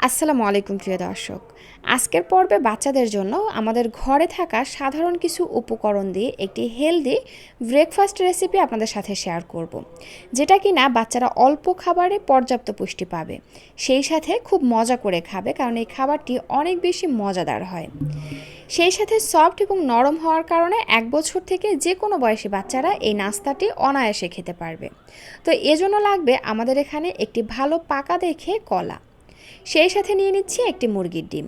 আসসালামু আলাইকুম প্রিয় দর্শক। আজকের পর্বে বাচ্চাদের জন্য আমাদের ঘরে থাকা সাধারণ কিছু উপকরণ দিয়ে একটি হেলদি ব্রেকফাস্ট রেসিপি আপনাদের সাথে শেয়ার করব, যেটা কিনা বাচ্চারা অল্প খাবারে পর্যাপ্ত পুষ্টি পাবে, সেই সাথে খুব মজা করে খাবে, কারণ এই খাবারটি অনেক বেশি মজাদার হয়। সেই সাথে সফট এবং নরম হওয়ার কারণে 1 বছর থেকে যে কোনো বয়সী বাচ্চারা এই নাস্তাটি অনায়াসে খেতে পারবে। তো এজন্য লাগবে আমাদের এখানে একটি ভালো পাকা দেখে কলা, সেই সাথে নিয়ে নিচ্ছি একটি মুরগির ডিম।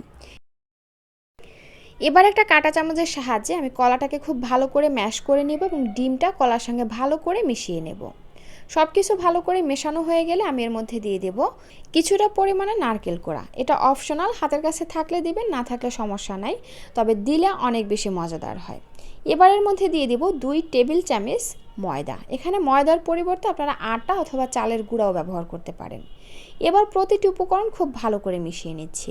এবার একটা কাঁটা চামচের সাহায্যে আমি কলাটাকে খুব ভালো করে ম্যাশ করে নেব এবং ডিমটা কলার সঙ্গে ভালো করে মিশিয়ে নেব। সব কিছু ভালো করে মেশানো হয়ে গেলে আমি এর মধ্যে দিয়ে দেব কিছুটা পরিমাণে নারকেল কোড়া। এটা অপশনাল, হাতের কাছে থাকলে দিবেন, না থাকলে সমস্যা নাই, তবে দিলে অনেক বেশি মজাদার হয়। এবারের মধ্যে দিয়ে দেব 2 টেবিল চামচ ময়দা। এখানে ময়দার পরিবর্তে আপনারা আটা অথবা চালের গুঁড়াও ব্যবহার করতে পারেন। এবার প্রতিটি উপকরণ খুব ভালো করে মিশিয়ে নিচ্ছি।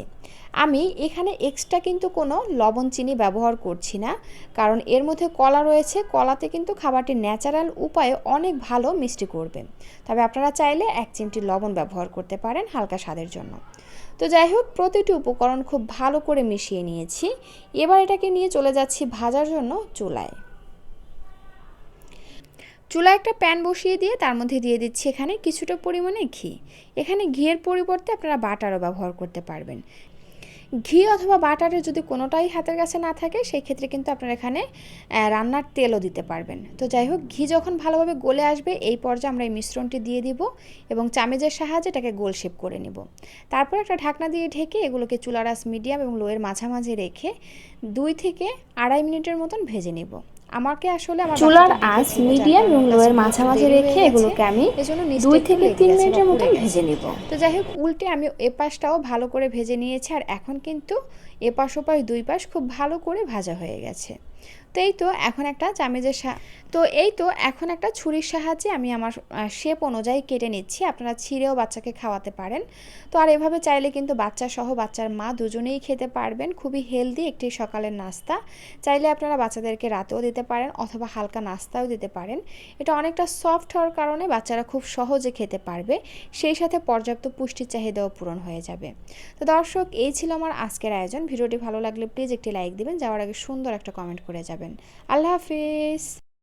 আমি এখানে এক্সট্রা কিন্তু কোনো লবণ চিনি ব্যবহার করছি না, কারণ এর মধ্যে কলা রয়েছে। কলাতে কিন্তু খাবারটি ন্যাচারাল উপায়ে অনেক ভালো মিষ্টি করবে। তবে আপনারা চাইলে 1 চিমটি লবণ ব্যবহার করতে পারেন হালকা স্বাদের জন্য। তো যাই হোক, প্রতিটি উপকরণ খুব ভালো করে মিশিয়ে নিয়েছি। এবার এটাকে নিয়ে চলে যাচ্ছি ভাজার জন্য চুলায়। চুলায় একটা প্যান বসিয়ে দিয়ে তার মধ্যে দিয়ে দিচ্ছি এখানে কিছুটা পরিমাণে ঘি। এখানে ঘিয়ের পরিবর্তে আপনারা বাটারও ব্যবহার করতে পারবেন। ঘি অথবা বাটারের যদি কোনোটাই হাতের কাছে না থাকে, সেই ক্ষেত্রে কিন্তু আপনারা এখানে রান্নার তেলও দিতে পারবেন। তো যাই হোক, ঘি যখন ভালোভাবে গলে আসবে, এই পর্যায়ে আমরা এই মিশ্রণটি দিয়ে দিব এবং চামচের সাহায্যে এটাকে গোল শেপ করে নেব। তারপর একটা ঢাকনা দিয়ে ঢেকে এগুলোকে চুলার আঁচ মিডিয়াম এবং লোয়ের মাঝামাঝি রেখে 2 থেকে 2.5 মিনিটের মতন ভেজে নেব। আমাকে আসলে আমার চুলার বাচ্চাটা আঁচ ডেকেছিল, যার মিডিয়াম কারণে এবং আমার কাছে লোয়ের একটু মাঝামাঝি দেরি হয়ে রেখে গেছে, এগুলোকে আমি এজন্য 2 নিচটা একটু থেকে লেগে 3 গেছে বা মিনিটের পুড়ে মতন গেছে। ভেজে নেব। তো যাই হোক, উল্টে আমি এপাশটাও ভালো করে ভেজে নিয়েছি, আর এখন কিন্তু এপাশ ওপাশ 2 পাশ খুব ভালো করে ভাজা হয়ে গেছে। তো এই তো এখন একটা ছুরির সাহায্যে আমি আমার শেপ অনুযায়ী কেটে নিচ্ছি। আপনারা ছিঁড়েও বাচ্চাকে খাওয়াতে পারেন। তো আর এভাবে চাইলে কিন্তু বাচ্চা সহ বাচ্চার মা দুজনেই খেতে পারবেন। খুবই হেলদি একটি সকালের নাস্তা। চাইলে আপনারা বাচ্চাদেরকে রাতেও দিতে পারেন অথবা হালকা নাস্তাও দিতে পারেন। এটা অনেকটা সফট হওয়ার কারণে বাচ্চারা খুব সহজে খেতে পারবে, সেই সাথে পর্যাপ্ত পুষ্টির চাহিদাও পূরণ হয়ে যাবে। তো দর্শক, এই ছিল আমার আজকের আয়োজন। ভিডিওটি ভালো লাগলে প্লিজ একটি লাইক দিবেন, যাওয়ার আগে সুন্দর একটা কমেন্ট করে যাবেন। আল্লাহ হাফিজ।